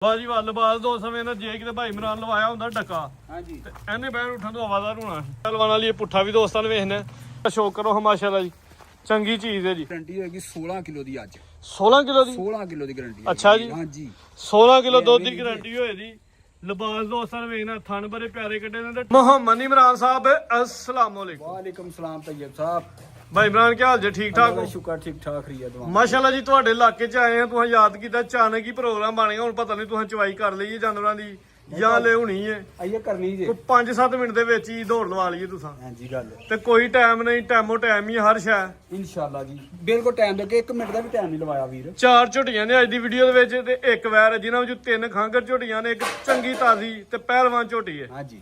ਬਾਜੀ ਵੱਲ ਬਾਜ਼ ਦੋ ਸਮੇਂ ਨਾਲ ਜੇ ਕਿਤੇ ਭਾਈ ਇਮਰਾਨ ਲਵਾਇਆ ਹੁੰਦਾ ਡੱਕਾ ਹਾਂਜੀ ਤੇ ਇਹਨੇ ਬੈਣ ਉੱਠਣ ਤੋਂ ਆਵਾਜ਼ਾਰ ਹੋਣਾ ਲਵਾਉਣ ਵਾਲੀ ਇਹ ਪੁੱਠਾ ਵੀ ਦੋਸਤਾਂ ਨੂੰ ਵੇਖਣਾ ਸ਼ੌਕ ਕਰੋ ਮਾਸ਼ਾਅੱਲਾ ਜੀ ਚੰਗੀ ਚੀਜ਼ ਹੈ ਜੀ ਗਰੰਟੀ ਹੋਏਗੀ 16 ਕਿਲੋ ਦੀ ਅੱਜ 16 ਕਿਲੋ ਦੀ 16 ਕਿਲੋ ਦੀ ਗਰੰਟੀ ਅੱਛਾ ਜੀ ਹਾਂਜੀ 16 ਕਿਲੋ ਦੁੱਧ ਦੀ ਗਰੰਟੀ ਹੋਏ ਦੀ ਲਿਬਾਸ ਦੋਸਤਾਂ ਨੂੰ ਵੇਖਣਾ ਥਣ ਬੜੇ ਪਿਆਰੇ ਕੱਢੇ ਨੇ ਤੇ ਮੁਹੰਮਦ ਇਮਰਾਨ ਸਾਹਿਬ अस्सलाम वालेकुम ਵਾਲੇਕਮ ਸਲਾਮ ਤੈयब ਸਾਹਿਬ ਭਾਈ ਇਮਰਾਨ ਕੀ ਹਾਲ ਜੇ ਠੀਕ ਠਾਕ ਹੋ ਸ਼ੁਕਰ ਠੀਕ ਠਾਕ ਰਹੀ ਹੈ ਦੁਆ ਮਾਸ਼ਾਅੱਲਾ ਜੀ ਤੁਹਾਡੇ ਇਲਾਕੇ 'ਚ ਆਏ ਆ ਤੁਸੀਂ ਯਾਦ ਕੀਤਾ ਅਚਾਨਕ ਹੀ ਪ੍ਰੋਗਰਾਮ ਬਣ ਗਿਆ ਹੁਣ ਪਤਾ ਨਹੀਂ ਤੁਸੀਂ ਚਵਾਈ ਕਰ ਲਈ ਹੈ ਜਾਨਵਰਾਂ ਦੀ ਜਾਂ ਲੈ ਹੋਣੀ ਹੈ ਆਈਏ ਕਰਨੀ ਜੇ ਕੋਈ 5-7 ਮਿੰਟ ਦੇ ਵਿੱਚ ਹੀ ਦੌੜ ਲਵਾ ਲਈਏ ਤੁਸੀਂ ਹਾਂਜੀ ਗੱਲ ਤੇ ਕੋਈ ਟਾਈਮ ਨਹੀਂ ਟਾਈਮੋ ਟਾਈਮ ਹੀ ਹਰ ਸ਼ੈ ਇਨਸ਼ਾਅੱਲਾ ਜੀ ਬਿਲਕੁਲ ਟਾਈਮ ਲੱਗੇ 1 ਮਿੰਟ ਦਾ ਵੀ ਟਾਈਮ ਨਹੀਂ ਲਵਾਇਆ ਵੀਰ ਚਾਰ ਝੋਟੀਆਂ ਨੇ ਅੱਜ ਦੀ ਵੀਡੀਓ ਦੇ ਵਿੱਚ ਤੇ ਇੱਕ ਵੈਰ ਹੈ ਜਿਨ੍ਹਾਂ ਵਿੱਚੋਂ 3 ਖਾਂਗਰ ਝੋਟੀਆਂ ਨੇ ਇੱਕ ਚੰਗੀ ਤਾਜ਼ੀ ਤੇ ਪਹਿਲਵਾਨ ਝੋਟੀ ਹੈ ਹਾਂਜੀ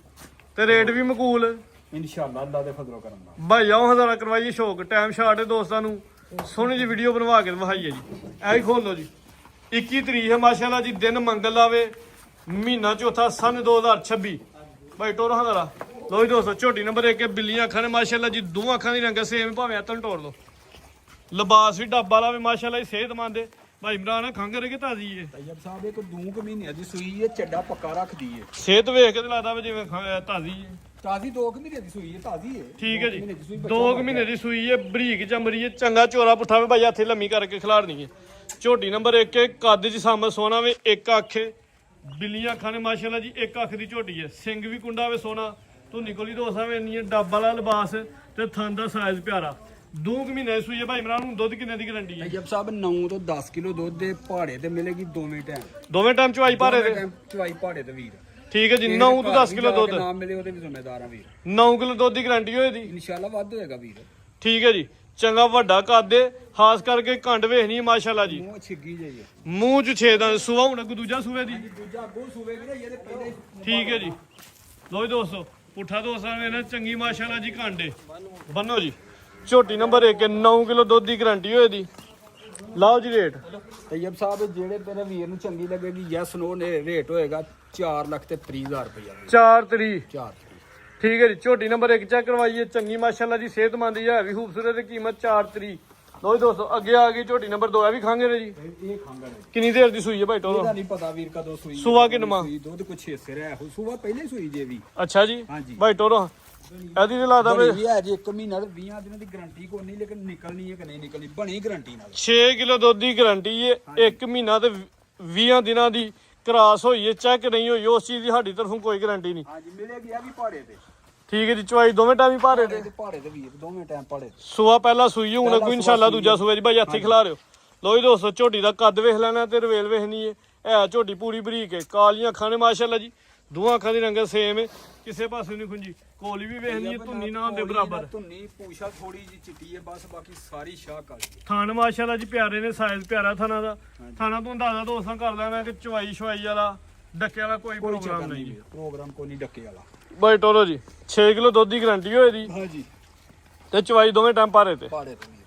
ਤੇ ਰੇਟ ਵੀ ਮਕੂਲ ਇਨਸ਼ਾਅੱਲਾ ਅੱਲਾ ਦੇ ਫਜ਼ਲੋ ਕਰਮ ਨਾਲ ਭਾਈ ਆਓ ਹਜ਼ਾਰਾ ਕਰਵਾਈਏ ਸ਼ੌਕ ਟਾਈਮ ਸ਼ਾਟ ਹੈ ਦੋਸਤਾਂ ਨੂੰ ਸੋਹਣੀ ਜਿਹੀ ਵੀਡੀਓ ਬਣਵਾ ਕੇ ਦਿਖਾਈਏ ਜੀ ਐ ਹੀ ਖੋਲ ਲਓ ਜੀ 21 ਤਰੀਕ ਹੈ ਮਾਸ਼ਾਅੱਲਾ ਜੀ ਦਿਨ ਮੰਗਲ ਆਵੇ ਮਹੀਨਾ ਚੌਥਾ ਸਨ 2026 ਭਾਈ ਟੋਰ ਹਜ਼ਾਰਾ ਲੋ ਜੀ ਦੋਸਤੋ ਝੋਟੀ ਨੰਬਰ 1 ਬਿੱਲੀਆਂ ਅੱਖਾਂ ਨੇ ਮਾਸ਼ਾਅੱਲਾ ਜੀ ਦੋਵਾਂ ਅੱਖਾਂ ਦੀ ਰੰਗ ਸੇਮ ਭਾਵੇਂ ਹੱਥਾਂ ਟੋੜ ਲਓ ਲਿਬਾਸ ਵੀ ਡੱਬ ਵਾਲਾ ਵੀ ਮਾਸ਼ਾਅੱਲਾ ਜੀ ਸਿਹਤਮੰਦ ਹੈ ਭਾਈ ਇਮਰਾਨ ਖੰਗਰ ਕੇ ਤਾਜ਼ੀ ਹੈ ਤੈयब ਸਾਹਿਬ ਇੱਕ 2 ਮਹੀਨਿਆਂ ਦੀ ਸੂਈ ਹੈ ਚੱਡਾ ਪੱਕਾ ਰੱਖਦੀ ਹੈ ਸਿਹਤ ਵੇਖ ਕੇ ਤੇ ਲੱਗਦਾ ਵੀ ਜਿਵੇਂ ਤਾਜ਼ੀ ਹੈ ਤਾਜ਼ੀ 2 ਮਹੀਨੇ ਦੀ ਸੂਈ ਹੈ ਤਾਜ਼ੀ ਹੈ ਠੀਕ ਹੈ ਜੀ 2 ਮਹੀਨੇ ਦੀ ਸੂਈ ਹੈ ਬਰੀਕ ਚਮੜੀ ਹੈ ਚੰਗਾ ਚੋਰਾ ਪੁੱਠਾ ਵੇ ਭਾਈ ਹੱਥੇ ਲੰਮੀ ਕਰਕੇ ਖਿਲਾਰਨੀ ਹੈ ਝੋਟੀ ਨੰਬਰ 1 ਹੈ ਕੱਦ ਚ ਸਾਂਭ ਸੋਨਾ ਵੇ ਇੱਕ ਅੱਖੇ ਬਿੱਲੀਆਂ ਅੱਖਾਂ ਨੇ ਮਾਸ਼ਾਅੱਲਾ ਜੀ ਇੱਕ ਅੱਖ ਦੀ ਝੋਟੀ ਹੈ ਸਿੰਘ ਵੀ ਕੁੰਡਾ ਵੇ ਸੋਨਾ ਧੁੰਨੀ ਕੋਲੀ ਦੋਸਾ ਵੇ ਇੰਨੀ ਹੈ ਡੱਬ ਵਾਲਾ ਲਿਬਾਸ ਤੇ ਥਣ ਦਾ ਸਾਈਜ਼ ਪਿਆਰਾ 2 ਮਹੀਨੇ ਦੀ ਸੂਈ ਹੈ ਭਾਈ ਇਮਰਾਨ ਨੂੰ ਦੁੱਧ ਕਿੰਨੇ ਦੀ ਗਰੰਟੀ ਹੈ ਤੈयब ਸਾਹਿਬ 9 ਤੋਂ 10 ਕਿਲੋ ਦੁੱਧ ਦੇ ਪਹਾੜੇ ਤੇ ਮਿਲੇਗੀ ਦੋਵੇਂ ਟਾਈਮ ਚਵਾਈ ਭਾਰੇ ਦੇ ਚਵਾਈ ਪਹਾੜੇ ਤੇ ਵੀਰ ਠੀਕ ਹੈ ਜੀ 9 ਤੋਂ 10 ਕਿਲੋ ਦੁੱਧ ਨਾ ਮਿਲੇ ਉਹਦੇ ਵੀ ਜ਼ਿੰਮੇਦਾਰ ਆ ਵੀਰ 9 ਕਿਲੋ ਦੁੱਧ ਦੀ ਗਰੰਟੀ ਹੋਏ ਦੀ ਇਨਸ਼ਾਅੱਲਾ ਵੱਧ ਹੋਏਗਾ ਵੀਰ ਠੀਕ ਹੈ ਜੀ ਚੰਗਾ ਵੱਡਾ ਕੱਦ ਹੈ ਖਾਸ ਕਰਕੇ ਕੰਡ ਵੇਖਣੀ ਮਾਸ਼ਾਅੱਲਾ ਜੀ ਮੂੰਹ ਛਿੱਗੀ ਜਾਈਏ ਮੂੰਹ ਚ ਛੇਦਾਂ ਸੂਆ ਹੁਣ ਅੱਗੋਂ ਦੂਜਾ ਸੂਵੇ ਦੀ ਦੂਜਾ ਅੱਗੋਂ ਸੂਵੇ ਵੀਰੇ ਇਹਦੇ ਪਹਿਲੇ ਠੀਕ ਹੈ ਜੀ ਲੋ ਜੀ ਦੋਸਤੋ ਪੁੱਠਾ ਦੋਸਤਾਂ ਨੇ ਨਾ ਚੰਗੀ ਮਾਸ਼ਾਅੱਲਾ ਜੀ ਕਾਂਡੇ ਬੰਨੋ ਜੀ ਝੋਟੀ ਨੰਬਰ 1 9 ਕਿਲੋ ਦੁੱਧ ਦੀ ਗਰੰਟੀ ਹੋਏ ਦੀ ਲਾਓ ਜੀ ਰੇਟ ਤੈयब ਸਾਹਿਬ ਜਿਹੜੇ ਤੇਰੇ ਵੀਰ ਨੂੰ ਚੰਗੀ ਲੱਗੇਗੀ ਯੈਸ ਨੋ ਨੇ ਰੇਟ ਹੋਏਗਾ 4 ਲੱਖ ਤੇ 30,000 ਰੁਪਇਆ 4 ਤਰੀਕ 4 ਠੀਕ ਹੈ ਜੀ ਝੋਟੀ ਨੰਬਰ 1 ਚੈੱਕ ਕਰਵਾਈਏ ਚੰਗੀ ਮਾਸ਼ਾਅੱਲਾ ਜੀ ਸਿਹਤਮੰਦ ਹੈ ਵੀ ਖੂਬਸੂਰਤ ਤੇ ਕੀਮਤ 4 ਤਰੀਕ ਲੋ ਜੀ ਦੋਸਤੋ ਅੱਗੇ ਆ ਗਈ ਝੋਟੀ ਨੰਬਰ 2 ਇਹ ਵੀ ਖਾਂਗੇ ਨੇ ਜੀ ਇਹ ਖਾਂਗਾ ਨੇ ਕਿੰਨੀ ਦੇਰ ਦੀ ਸੂਈ ਹੈ ਭਾਈ ਟੋਰੋ ਇਹਦਾ ਨਹੀਂ ਪਤਾ ਵੀਰ ਕਦੋਂ ਸੂਈ ਸੂਆ ਕਿੰਨਵਾਂ ਦੁੱਧ ਕੁਛ ਹਿੱਸੇ ਰਹਿ ਹੋ ਸੂਆ ਪਹਿਲੇ ਸੂਈ ਜੇ ਵੀ ਅੱਛਾ ਜੀ ਹਾਂਜੀ। ਭਾਈ ਟੋਰੋ ਇਹਦੀ ਤੇ ਲੱਗਦਾ ਵੀ ਬਣੀ ਹੈ ਜੀ 1 ਮਹੀਨਾ ਤੇ 20 ਦਿਨਾਂ ਦੀ ਗਾਰੰਟੀ ਕੋਈ ਨਹੀਂ ਲੇਕਿਨ ਨਿਕਲਣੀ ਹੈ ਕਿ ਨਹੀਂ ਨਿਕਲਣੀ ਬਣੀ ਗਾਰੰਟੀ ਨਾਲ 6 ਕਿਲੋ ਦੁੱਧ ਦੀ ਗਰੰਟੀ ਹੈ 1 ਮਹੀਨਾ ਤੇ 20 ਦਿਨਾਂ ਦੀ ਕਰਾਸ ਹੋਈ ਹੈ ਚੈੱਕ ਨਹੀਂ ਹੋਈ ਉਸ ਚੀਜ਼ ਦੀ ਸਾਡੀ ਤਰਫੋਂ ਕੋਈ ਗਰੰਟੀ ਨਹੀਂ ਹਾਂਜੀ ਮਿਲੇਗੀ ਆ ਵੀ ਪਹਾੜੇ ਤੇ ਠੀਕ ਹੈ ਜੀ ਚਵਾਈ ਦੋਵੇਂ ਟਾਈਮ ਹੀ ਭਾਰੇ ਤੇ ਪਹਾੜੇ ਤੇ ਵੀਰ ਦੋਵੇਂ ਟਾਈਮ ਪਹਾੜੇ ਤੇ ਸੂਆ ਪਹਿਲਾ ਸੂਈ ਹੁਣ ਅੱਗੋਂ ਇਨਸ਼ਾਅੱਲਾ ਦੂਜਾ ਸੂਆ ਜੀ ਭਾਈ ਹੱਥੀ ਖਿਲਾ ਰਿਓ ਲੋ ਜੀ ਦੋਸਤੋ ਝੋਟੀ ਦਾ ਕੱਦ ਵੇਖ ਲੈਣਾ ਤੇ ਰਵੇਲ ਵੇਖਣੀ ਹੈ ਝੋਟੀ ਪੂਰੀ ਬਰੀਕ ਹੈ ਕਾਲੀਆਂ ਅੱਖਾਂ ਨੇ ਮਾਸ਼ਾਅੱਲਾ ਜੀ ਦੋਵਾਂ ਅੱਖਾਂ ਦੀ ਰੰਗ ਸੇਮ ਹੈ ਕਿਸੇ ਪਾਸੇ ਨਹੀਂ ਖੁੰਜੀ ਕੋਲੀ ਵੀ ਵੇਖਣੀ ਹੈ ਧੁੰਨੀ ਨਾ ਹੁੰਦੇ ਬਰਾਬਰ ਧੁੰਨੀ ਪੂਛਾ ਥੋੜੀ ਜੀ ਚਿੱਟੀ ਹੈ ਬਸ ਬਾਕੀ ਸਾਰੀ ਸ਼ਾਹ ਕਾਲੀ ਹੈ ਥਾਨ ਮਾਸ਼ਾਅੱਲਾ ਜੀ ਪਿਆਰੇ ਨੇ ਸਾਈਜ਼ ਪਿਆਰਾ ਥਾਣਾ ਦਾ ਥਾਣਾ ਤੋਂ ਅੰਦਾਜ਼ਾ ਦੋਸਤਾਂ ਕਰ ਲੈਣਾ ਕਿ ਚਵਾਈ ਸ਼ਵਾਈ ਵਾਲਾ ਡੱਕੇ ਵਾਲਾ ਕੋਈ ਪ੍ਰੋਗਰਾਮ ਨਹੀਂ ਪ੍ਰੋਗਰਾਮ ਕੋਈ ਨਹੀਂ ਡੱਕੇ ਵਾਲਾ ਬਾਈ ਟੋਰੋ ਜੀ 6 ਕਿਲੋ ਦੁੱਧ ਦੀ ਗਰੰਟੀ ਹੋਏ ਦੀ ਹਾਂਜੀ ਤੇ ਚਵਾਈ ਦੋਵੇਂ ਟਾਈਮ ਭਾਰੇ ਤੇ ਪਹਾੜੇ ਤੇ ਵੀਰ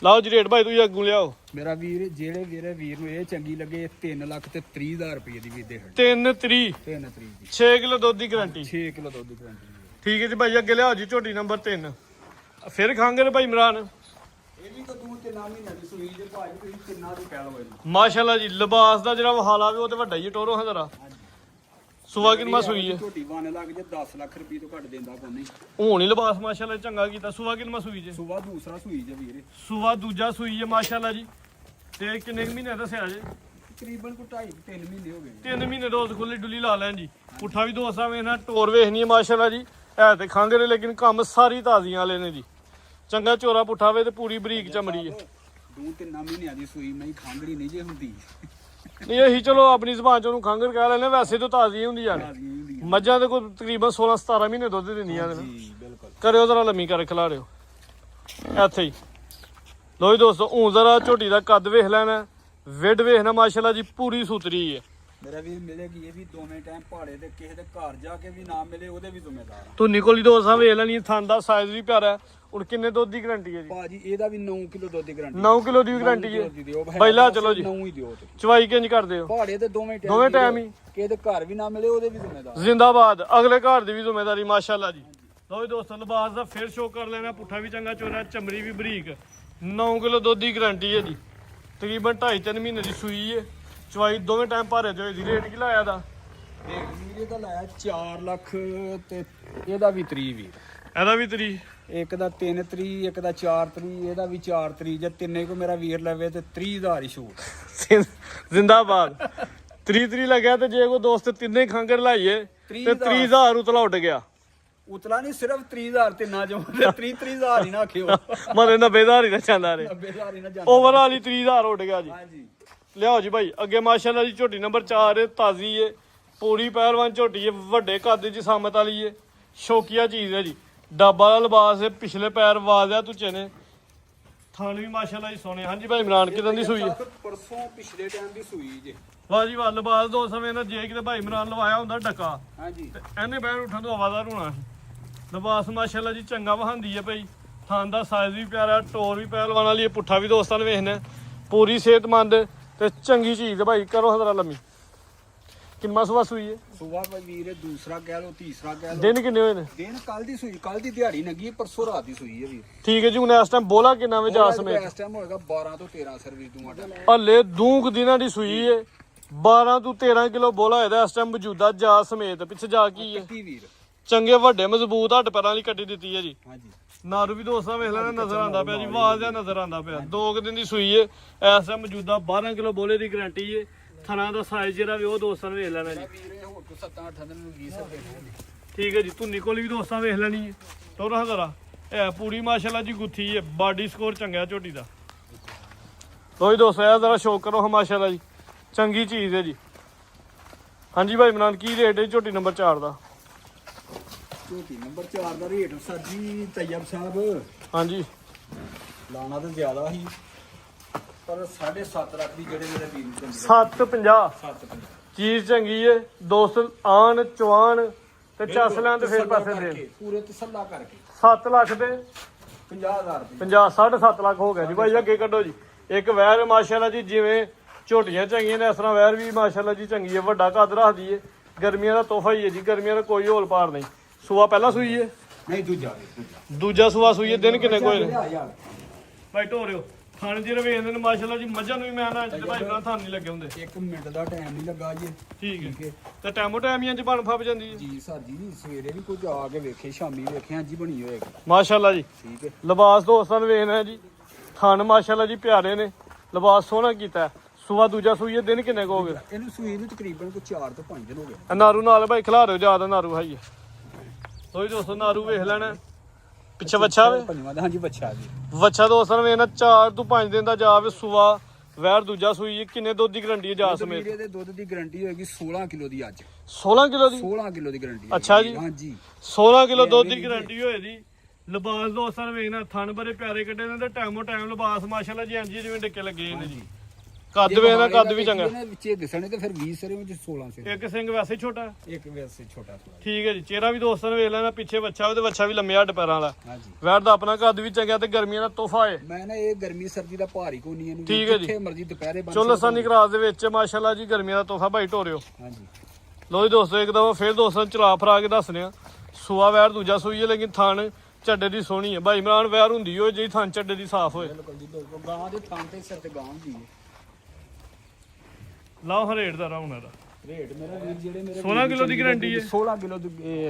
ਲਾਓ ਜੀ ਰੇਟ ਭਾਈ ਤੁਸੀਂ ਅੱਗੋਂ ਲਿਆਓ ਮੇਰਾ ਵੀਰ ਜਿਹੜੇ ਵੀਰ ਨੂੰ ਇਹ ਚੰਗੀ ਲੱਗੇ 3 ਲੱਖ ਤੇ 30,000 ਰੁਪਏ ਦੀ ਵੀ ਦੇ 3 ਤਰੀਕ 3 ਤਰੀਕ ਦੀ 6 ਕਿਲੋ ਦੁੱਧ ਦੀ ਗਰੰਟੀ 6 ਕਿਲੋ ਦੁੱਧ ਦੀ ਗਾਰੰਟੀ ਠੀਕ ਹੈ ਜੀ ਭਾਈ ਅੱਗੇ ਲਿਆਓ ਜੀ ਝੋਟੀ ਨੰਬਰ 3 ਫਿਰ ਖਾਂਗੇ ਨੇ ਭਾਈ ਇਮਰਾਨ ਇਹ ਵੀ ਤਾਂ ਤੂੰ 3 ਮਹੀਨਿਆਂ ਦੀ ਸੂਈ ਜੇ ਭਾਜੀ ਤੁਸੀਂ ਕਿੰਨਾ ਦੀ ਕਹਿ ਲਓ ਇਹਨੂੰ ਮਾਸ਼ਾਅੱਲਾ ਜੀ ਲਿਬਾਸ ਦਾ ਜਿਹੜਾ ਵਹਾਲਾ ਵੀ ਉਹ ਤੇ ਵੱਡਾ ਹੀ ਹੈ ਟੋਰੋ ਹਜ਼ਾਰਾ ਸੁਆ ਕਿੰਨਾ ਸੂਈ ਹੈ ਝੋਟੀ ਬਣ ਲੱਗ ਜੇ 10 ਲੱਖ ਰੁਪਏ ਤੋਂ ਘੱਟ ਦਿੰਦਾ ਕੋਈ ਨਹੀਂ ਹੁਣ ਹੀ ਲਿਬਾਸ ਮਾਸ਼ਾਅੱਲਾ ਚੰਗਾ ਕੀਤਾ ਸੁਆ ਕਿੰਨਾ ਸੂਈ ਜੇ ਸੁਬਾ ਦੂਸਰਾ ਸੂਈ ਜੇ ਵੀਰੇ ਸੁਆ ਦੂਜਾ ਸੂਈ ਹੈ ਮਾਸ਼ਾਅੱਲਾ ਜੀ ਤੇ ਕਿੰਨੇ ਕੁ ਮਹੀਨੇ ਦੱਸਿਆ ਜੇ ਤਕਰੀਬਨ ਕੋ 2.5 3 ਮਹੀਨੇ ਹੋ ਗਏ 3 ਮਹੀਨੇ ਦੋਸਤ ਖੁੱਲੀ ਡੁੱਲੀ ਲਾ ਲੈਣ ਜੀ ਪੁੱਠਾ ਵੀ ਦੋਸਤਾਂ ਵੇ ਨਾ ਟੋਰ ਵੇਖਣੀ ਹੈ ਮਾਸ਼ਾਅੱਲਾ ਜੀ ਹੈ ਤੇ ਖਾਂਗੇ ਨੇ ਲੇਕਿਨ ਕੰਮ ਸਾਰੀ ਤਾਜ਼ੀਆਂ ਵਾਲੇ ਨੇ ਜੀ ਚੰਗਾ ਝੋਰਾ ਪੁੱਠਾ ਵੇ ਤੇ ਪੂਰੀ ਬਰੀਕ ਚਮੜੀ ਹੈ 2-3 ਮਹੀਨਿਆਂ ਦੀ ਸੂਈ ਨਹੀਂ ਖਾਂਗੜੀ ਨਹੀਂ ਜੇ ਹੁੰਦੀ ਨਹੀਂ ਇਹੀ ਚਲੋ ਆਪਣੀ ਜ਼ਬਾਨ ਚ ਉਹਨੂੰ ਖੰਗਰ ਕਹਿ ਲੈਣੇ ਵੈਸੇ ਤਾਂ ਤਾਜ਼ੀ ਹੁੰਦੀਆਂ ਨੇ ਤਾਜ਼ੀਆਂ ਹੁੰਦੀਆਂ ਮੱਝਾਂ ਦੇ ਕੋਈ ਤਕਰੀਬਨ 16-17 ਮਹੀਨੇ ਦੁੱਧ ਦਿੰਦੀਆਂ ਨੇ ਜੀ ਬਿਲਕੁਲ ਕਰਿਓ ਜ਼ਰਾ ਲੰਮੀ ਕਰ ਖਿਲਾ ਰਿਓ ਇੱਥੇ ਹੀ ਲੋ ਜੀ ਦੋਸਤੋ ਹੁਣ ਜ਼ਰਾ ਝੋਟੀ ਦਾ ਕੱਦ ਵੇਖ ਲੈਣਾ ਵਿੱਡ ਵੇਖਣਾ ਮਾਸ਼ਾਅੱਲਾ ਜੀ ਪੂਰੀ ਸੁਥਰੀ ਹੈ ਮੇਰਾ ਵੀਰ ਮਿਲੇਗੀ ਇਹ ਵੀ ਦੋਵੇਂ ਟਾਈਮ ਪਹਾੜੇ ਤੇ ਕਿਸੇ ਦੇ ਘਰ ਜਾ ਕੇ ਵੀ ਨਾ ਮਿਲੇ ਉਹਦੇ ਵੀ ਜ਼ਿੰਮੇਦਾਰ ਆ ਤੂੰ ਨਿਕੋਲੀ ਦੋਸਤਾਂ ਵੇਖ ਲੈਣੀ ਥਣ ਦਾ ਸਾਈਜ਼ ਵੀ ਪਿਆਰਾ ਹੁਣ ਕਿੰਨੇ ਦੁੱਧ ਦੀ ਗਰੰਟੀ ਹੈ ਜੀ ਭਾਜੀ ਇਹਦਾ ਵੀ 9 ਕਿਲੋ ਦੁੱਧ ਦੀ ਗਾਰੰਟੀ 9 ਕਿਲੋ ਦੀ ਗਰੰਟੀ ਹੈ ਪਹਿਲਾਂ ਚਲੋ ਜੀ 9 ਹੀ ਦਿਓ ਤੇ ਚਵਾਈ ਕਿੰਜ ਕਰਦੇ ਹੋ ਪਹਾੜੇ ਤੇ ਦੋਵੇਂ ਟਾਈਮ ਹੀ ਕਿਸੇ ਦੇ ਘਰ ਵੀ ਨਾ ਮਿਲੇ ਉਹਦੇ ਵੀ ਜ਼ਿੰਮੇਦਾਰ ਜ਼ਿੰਦਾਬਾਦ ਅਗਲੇ ਘਰ ਦੀ ਵੀ ਜ਼ਿੰਮੇਵਾਰੀ ਮਾਸ਼ਾਅੱਲਾ ਜੀ ਲੋ ਜੀ ਦੋਸਤੋ ਲਿਬਾਸ ਦਾ ਫਿਰ ਸ਼ੋਅ ਕਰ ਲੈਣਾ ਪੁੱਠਾ ਵੀ ਚੰਗਾ ਚੋਰਾ ਚਮੜੀ ਵੀ ਬਰੀਕ 9 ਕਿਲੋ ਦੁੱਧ ਦੀ ਗਰੰਟੀ ਹੈ ਜੀ ਤਕਰੀਬਨ 2.5-3 ਮਹੀਨੇ ਦੀ ਸੂਈ ਹੈ ਚਵਾਈ ਦੋਵੇਂ ਟਾਈਮ ਭਾਰੇ ਤੇ ਹੋਈ ਦੀ। ਰੇਟ ਕੀ ਲਾਇਆ ਦਾ? ਰੇਟ ਵੀਰ ਇਹਦਾ ਲਾਇਆ 4 ਲੱਖ ਤੇ ਇਹਦਾ ਵੀ 30 ਵੀਰ। ਇਹਦਾ ਵੀ 30? ਇੱਕ ਦਾ 3 3 ਇੱਕ ਦਾ 4 3 ਇਹਦਾ ਵੀ 4 3 ਜੇ ਤਿੰਨੇ ਕੋ ਮੇਰਾ ਵੀਰ ਲਵੇ ਤੇ 30000 ਹੀ ਛੂਟ। ਜ਼ਿੰਦਾਬਾਦ। 30 ਲੱਗਿਆ ਤੇ ਜੇ ਕੋ ਦੋਸਤ ਤਿੰਨੇ ਖੰਗਰ ਲਾਈਏ ਤੇ 30000 ਉਤਲਾ ਉੱਡ ਗਿਆ। ਉਤਲਾ ਨਹੀਂ ਸਿਰਫ 30000 ਤਿੰਨਾ ਜੋ 30000 ਹੀ ਨਾ ਆਖਿਓ। ਮਰੇ 90000 ਹੀ ਨਾ ਜਾਂਦਾ ਰੇ। 90000 ਹੀ ਨਾ ਜਾਂਦਾ। ਓਵਰਆਲ ਹੀ 30000 ਉੱਡ ਗਿਆ ਜੀ। ਹਾਂਜੀ ਲਿਆਓ ਜੀ ਭਾਈ ਅੱਗੇ ਮਾਸ਼ਾਅੱਲਾ ਜੀ ਝੋਟੀ ਨੰਬਰ 4 ਹੈ, ਤਾਜ਼ੀ ਹੈ, ਪੂਰੀ ਪਹਿਲਵਾਨ ਝੋਟੀ ਹੈ, ਵੱਡੇ ਕੱਦ ਦੀ ਸਾਮਤ ਵਾਲੀ ਹੈ, ਸ਼ੌਕੀਆ ਚੀਜ਼ ਹੈ ਜੀ। ਡੱਬਾ ਦਾ ਲਿਬਾਸ ਹੈ, ਪਿਛਲੇ ਪੈਰ ਵਾਜ਼ਿਆ ਤੁਚੇ ਨੇ, ਥਣ ਵੀ ਮਾਸ਼ਾਅੱਲਾ ਜੀ ਸੋਹਣੇ। ਹਾਂਜੀ ਭਾਈ ਇਮਰਾਨ ਕਿਦਾਂ ਦੀ ਸੂਈ ਹੈ? ਪਰਸੋਂ ਪਿਛਲੇ ਟਾਈਮ ਦੀ ਸੂਈ ਜੇ। ਵਾਹ ਜੀ ਵਾਹ, ਲਿਬਾਸ ਦੋ ਸਮੇਂ ਨਾਲ ਜੇ ਕਿਤੇ ਭਾਈ ਇਮਰਾਨ ਲਵਾਇਆ ਹੁੰਦਾ ਡੱਕਾ ਹਾਂਜੀ ਤੇ ਇਹਨੇ ਬੈਠ ਉੱਠਣ ਤੋਂ ਆਵਾਜ਼ਾਰ ਹੋਣਾ ਸੀ। ਲਿਬਾਸ ਮਾਸ਼ਾਅੱਲਾ ਜੀ ਚੰਗਾ ਵਹਾਂਦੀ ਹੈ ਭਾਈ। ਥਣ ਦਾ ਸਾਈਜ਼ ਵੀ ਪਿਆਰਾ, ਟੋਰ ਵੀ ਪਹਿਲਵਾਨ ਵਾਲੀ ਹੈ, ਪੁੱਠਾ ਵੀ ਦੋਸਤਾਂ ਨੇ ਵੇਖਣਾ। ਪੂਰੀ ਸਿਹਤਮੰਦ ਤੇ ਚੰਗੀ ਚੀਜ਼ ਹੈ ਭਾਈ। ਕਰੋ ਹਜ਼ਰਾ ਲੰਮੀ। ਕਿੰਨਾ ਸੁਬਾ ਸੂਈ ਹੈ? ਸੁਬਾ ਭਾਈ ਵੀਰ ਦੂਸਰਾ ਕਹਿ ਲੋ ਤੀਸਰਾ ਕਹਿ ਲੋ। ਦਿਨ ਕਿੰਨੇ ਹੋਏ ਨੇ? ਦਿਨ ਕੱਲ ਦੀ ਸੂਈ, ਕੱਲ ਦੀ ਦਿਹਾੜੀ ਲੱਗੀ, ਪਰਸੋਂ ਰਾਤ ਦੀ ਸੂਈ ਹੈ ਵੀਰ। ਠੀਕ ਹੈ ਜੀ। ਹੁਣ ਇਸ ਟਾਈਮ ਬੋਲਾ ਕਿੰਨਾ ਵੇ ਜਾ ਸਮੇਤ? ਇਸ ਟਾਈਮ ਹੋਏਗਾ 12 ਤੋਂ 13 ਸਰਵਿਸ ਦੂੰਗਾ ਟਾਈਮ। ਹਲੇ ਦੂਕ ਦਿਨਾਂ ਦੀ ਸੂਈ ਹੈ। 12 ਤੋਂ 13 ਕਿਲੋ ਬੋਲਾ ਹੋਇਆ ਇਸ ਟਾਈਮ ਮੌਜੂਦਾ ਜਾ ਸਮੇਤ। ਪਿੱਛੇ ਜਾ ਕੀ ਹੈ? ਕੱਟੀ ਵੀਰ। ਚੰਗੇ ਵੱਡੇ ਮਜ਼ਬੂਤ ਹੱਡ ਪੈਰਾਂ ਵਾਲੀ ਕੱਟੀ ਦਿੱਤੀ ਹੈ ਜੀ। ਹਾਂਜੀ ਨਾਰੂ ਵੀ ਦੋਸਤਾਂ ਵੇਖ ਲੈਣਾ ਨਜ਼ਰ ਆਉਂਦਾ ਪਿਆ ਜੀ। ਆਵਾਜ਼ ਜਿਹਾ ਨਜ਼ਰ ਆਉਂਦਾ ਪਿਆ। 2 ਦਿਨ ਦੀ ਸੂਈ ਹੈ ਇਸ ਟਾਈਮ ਮੌਜੂਦਾ। 12 ਕਿਲੋ ਬੋਲੇ ਦੀ ਗਾਰੰਟੀ ਹੈ। ਥਣਾ ਦਾ ਸਾਈਜ਼ ਜਿਹੜਾ ਵੀ ਉਹ ਦੋਸਤਾਂ ਨੇ ਵੇਖ ਲੈਣਾ ਜੀ। ਵੀਰੇ ਹੋਰ ਕੋ 7-8 ਦਿਨ ਨੂੰ 20 ਰੁਪਏ। ਠੀਕ ਹੈ ਜੀ। ਧੁੰਨੀ ਕੋਲ ਵੀ ਦੋਸਤਾਂ ਵੇਖ ਲੈਣੀ ਹੈ। ਟੋਰਾ ਹਜ਼ਾਰਾ ਇਹ ਪੂਰੀ ਮਾਸ਼ਾਅੱਲਾ ਜੀ ਗੁੱਥੀ ਹੈ। ਬਾਡੀ ਸਕੋਰ ਚੰਗਾ ਝੋਟੀ ਦਾ। ਲੋ ਦੋਸਤੋ ਇਹ ਜ਼ਰਾ ਸ਼ੌਕ ਕਰੋ ਮਾਸ਼ਾਅੱਲਾ ਜੀ, ਚੰਗੀ ਚੀਜ਼ ਹੈ ਜੀ। ਹਾਂਜੀ ਭਾਈ ਇਮਰਾਨ ਕੀ ਰੇਟ ਹੈ ਝੋਟੀ ਨੰਬਰ 4 ਦਾ? ਝੋਟੀ ਨੰਬਰ 4 ਦਾ ਰੇਟ ਸਰ ਜੀ ਤੈਯਬ ਸਾਹਿਬ ਹਾਂਜੀ ਲਾਣਾ ਤਾਂ ਜ਼ਿਆਦਾ ਸੀ ਪਰ 7.5 ਲੱਖ ਦੀ ਜਿਹੜੇ ਮੇਰੇ ਵੀਰ ਨੂੰ ਦਿੰਦੇ 750 7.50 ਚੀਜ਼ ਚੰਗੀ ਹੈ ਦੋਸਤ। ਆਣ ਚਵਾਨ ਤੇ ਚੱਸ ਲੈਣ ਤੇ ਫਿਰ ਪਾਸੇ ਦੇ ਪੂਰੇ ਤਸੱਲਾ ਕਰਕੇ 7 ਲੱਖ ਦੇ 50,000 ਰੁਪਏ 50 7.5 ਲੱਖ ਹੋ ਗਿਆ ਜੀ ਭਾਈ। ਅੱਗੇ ਕੱਢੋ ਜੀ। ਇੱਕ ਵੈਰ ਮਾਸ਼ਾਅੱਲਾ ਜੀ ਜਿਵੇਂ ਝੋਟੀਆਂ ਚੰਗੀਆਂ ਨੇ ਇਸ ਤਰ੍ਹਾਂ ਵੈਰ ਵੀ ਮਾਸ਼ਾਅੱਲਾ ਜੀ ਚੰਗੀ ਹੈ। ਵੱਡਾ ਕੱਦ ਰੱਖਦੀ ਹੈ। ਗਰਮੀਆਂ ਦਾ ਤੋਹਫਾ ਹੀ ਹੈ ਜੀ। ਗਰਮੀਆਂ ਦਾ ਕੋਈ ਹੋਲ ਪਾਰ ਨਹੀਂ। ਸੂਆ ਪਹਿਲਾਂ ਸੂਈ ਹੈ? ਨਹੀਂ ਦੂਜਾ ਦੂਜਾ ਸੂਆ ਸੂਈ ਹੈ। ਦਿਨ ਕਿੰਨੇ ਕੋਈ ਨੇ ਯਾਰ ਭਾਈ ਢੋਰਿਓ? ਥਣ ਜੀ ਰਵੇਂਦੇ ਨੇ ਮਾਸ਼ਾਅੱਲਾ ਜੀ। ਮੱਝਾਂ ਨੂੰ ਵੀ ਮੈਂ ਨਾ ਅੱਜ ਭਾਈ ਬਣਾ ਥਣ ਨਹੀਂ ਲੱਗੇ ਹੁੰਦੇ। 1 ਮਿੰਟ ਦਾ ਟਾਈਮ ਨਹੀਂ ਲੱਗਾ ਜੀ। ਠੀਕ ਹੈ ਤੇ ਟਾਈਮੋ ਟਾਈਮੀਆਂ ਚ ਬਣ ਫੱਬ ਜਾਂਦੀ ਹੈ ਜੀ ਸਰ ਜੀ ਸਵੇਰੇ ਵੀ ਕੁਝ ਆ ਕੇ ਵੇਖੇ, ਸ਼ਾਮੀ ਵੇਖੇ, ਅੱਜ ਹੀ ਬਣੀ ਹੋਏਗੀ। ਮਾਸ਼ਾਅੱਲਾ ਜੀ। ਠੀਕ ਹੈ ਲਿਬਾਸ ਦੋਸਤਾਂ ਨੂੰ ਵੇਖਣਾ ਜੀ। ਥਣ ਮਾਸ਼ਾਅੱਲਾ ਜੀ ਪਿਆਰੇ ਨੇ। ਲਿਬਾਸ ਸੋਹਣਾ ਕੀਤਾ। ਸੂਆ ਦੂਜਾ ਸੂਈ ਹੈ। ਦਿਨ ਕਿੰਨੇ ਕੁ ਹੋ ਗਏ? ਇਹਨੂੰ ਸੂਈ ਨੂੰ ਤਕਰੀਬਨ ਕੋਈ 4 ਤੋਂ 5 ਦਿਨ ਹੋ ਗਏ। ਨਾਰੂ ਨਾਲ ਭਾਈ ਖਿਲਾ ਰਿਓ ਜ਼ਿਆਦਾ। ਨਾਰੂ ਹਾਈ ਹੈ ਤੋਈ ਦੋਸਤੋ। ਨਾਰੂ ਵੇਖ ਲੈਣਾ। ਪਿੱਛੇ ਵੱਛਾ ਵੇ? ਪੰਜਵਾਂ ਦਾ ਹਾਂਜੀ ਬੱਚਾ ਜੀ। ਵੱਛਾ ਦੋਸਤਾਂ ਨੂੰ ਵੇਖਣਾ 4 ਤੋਂ 5 ਦਿਨ ਦਾ ਜਾਵੇ ਸੂਆ। ਵੈਰ ਦੂਜਾ ਸੂਈ ਹੈ। ਕਿੰਨੇ ਦੁੱਧ ਦੀ ਗਰੰਟੀ ਹੈ ਜਾ ਸਮੇਤ? ਵੀਰੇ ਦੇ ਦੁੱਧ ਦੀ ਗਾਰੰਟੀ ਹੋਏਗੀ 16 ਕਿਲੋ ਦੀ ਅੱਜ। 16 ਕਿਲੋ ਦੀ? 16 ਕਿਲੋ ਦੀ ਗਾਰੰਟੀ ਅੱਛਾ ਜੀ। ਹਾਂਜੀ 16 ਕਿਲੋ ਦੁੱਧ ਦੀ ਗਰੰਟੀ ਹੋਏ ਦੀ। ਲਿਬਾਸ ਦੋਸਤਾਂ ਨੂੰ ਵੇਖਣਾ। ਥਣ ਬੜੇ ਪਿਆਰੇ ਕੱਢੇ ਨੇ ਤੇ ਟਾਈਮੋ ਟਾਈਮ ਲਿਬਾਸ ਮਾਸ਼ਾਅੱਲਾ ਜੀ ਇੰਜੀ ਜਿਵੇਂ ਡਿੱਕੇ ਲੱਗੇ ਨੇ ਜੀ। ਕੱਦ ਵੇਖਣਾ ਕੱਦ ਵੀ ਚੰਗਾ। ਵਿੱਚੇ ਦਿਸਣੇ ਤੇ ਫਿਰ 20 ਸਿਰੇ ਵਿੱਚ 16 ਸਿਰੇ। ਇੱਕ ਸਿੰਘ ਵੈਸੇ ਛੋਟਾ। ਇੱਕ ਵੈਸੇ ਛੋਟਾ ਥੋੜਾ। ਠੀਕ ਹੈ ਜੀ। ਚਿਹਰਾ ਵੀ ਦੋਸਤਾਂ ਨੇ ਵੇਖ ਲੈਣਾ। ਪਿੱਛੇ ਵੱਛਾ ਉਹਦੇ ਵੱਛਾ ਵੀ ਲੰਮੇ ਹੱਡ ਪੈਰਾਂ ਵਾਲਾ। ਹਾਂਜੀ ਵੈਰ ਦਾ ਆਪਣਾ ਕੱਦ ਵੀ ਚੰਗਾ ਤੇ ਗਰਮੀਆਂ ਦਾ ਤੋਹਫਾ ਹੈ। ਮੈਂ ਨਾ ਇਹ ਗਰਮੀ ਸਰਦੀ ਦਾ ਭਾਰੀ ਕੋਈ ਨਹੀਂ ਇਹਨੂੰ। ਠੀਕ ਹੈ ਜੀ। ਜਿੱਥੇ ਮਰਜ਼ੀ ਦੁਪਹਿਰੇ ਬੰਦ ਚੋਲੋ ਸਾਨੀ ਕਰਾਸ ਦੇ ਵਿੱਚ ਮਾਸ਼ਾਅੱਲਾ ਜੀ ਗਰਮੀਆਂ ਦਾ ਤੋਹਫਾ ਭਾਈ ਢੋਰਿਓ। ਹਾਂਜੀ ਲੋ ਜੀ ਦੋਸਤੋ ਇੱਕ ਦਫਾ ਫਿਰ ਦੋਸਤਾਂ ਚਲਾ ਫਰਾ ਕੇ ਦੱਸਦੇ ਆ। ਸੂਆ ਵੈਰ ਦੂਜਾ ਸੂਈ ਹੈ ਲੇਕਿਨ ਥਣ ਚੱਡੇ ਦੀ ਸੋਹਣੀ ਹੈ। ਭਾਈ ਇਮਰਾਨ ਵੈਰ ਹੁੰਦੀ ਹੋਏ ਜਿਹੜੀ ਥਣ ਚੱਡੇ ਦੀ ਸਾਫ਼ ਹੋਏ। ਬਿਲਕੁਲ ਜੀ ਬਿਲਕੁਲ। ਗਾਂ ਦੇ ਥਾਂ ਤੇ ਸਿਰ ਤੇ ਗਾਂ ਹੁੰਦੀ ਹੈ। ਲਾਓ ਹਰੇਟ ਦਾ ਰਾਉਣਾ ਦਾ ਰੇਟ ਮੇਰਾ ਵੀਰ ਜਿਹੜੇ ਮੇਰੇ 16 ਕਿਲੋ ਦੀ ਗਾਰੰਟੀ ਹੈ। 16 ਕਿਲੋ ਦੀ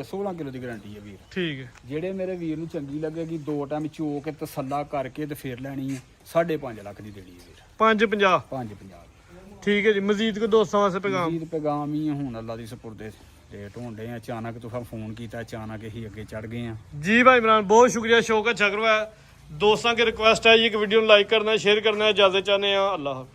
16 ਕਿਲੋ ਦੀ ਗਾਰੰਟੀ ਹੈ ਵੀਰ। ਠੀਕ ਹੈ। ਜਿਹੜੇ ਮੇਰੇ ਵੀਰ ਨੂੰ ਚੰਗੀ ਲੱਗੇਗੀ 2 ਟਾਈਮ ਚੋ ਕੇ ਤਸੱਲਾ ਕਰਕੇ ਤੇ ਫੇਰ ਲੈਣੀ ਹੈ 5.5 ਲੱਖ ਦੀ ਦੇਣੀ ਹੈ ਵੀਰ। 550 5.50 ਠੀਕ ਹੈ ਜੀ। ਮਜ਼ੀਦ ਕੋ ਦੋਸਤਾਂ ਵਾਸਤੇ ਪੈਗਾਮ? ਮਜ਼ੀਦ ਪੈਗਾਮ ਹੀ ਹੁਣ ਅੱਲਾ ਦੀ ਸਪੁਰਦੇ ਰੇਟ ਹੋਣਦੇ ਆ। ਅਚਾਨਕ ਤੁਸੀਂ ਫੋਨ ਕੀਤਾ, ਅਚਾਨਕ ਹੀ ਅੱਗੇ ਚੜ ਗਏ ਆ। जी भाई इमरान बहुत शुक्रिया। शौक अच्छा करवाया। दोस्तों की रिक्वेस्ट है जी कि वीडियो लाइक करना, शेयर करना है। इजाजत चाहते हैं। अल्लाह हाफ़िज़।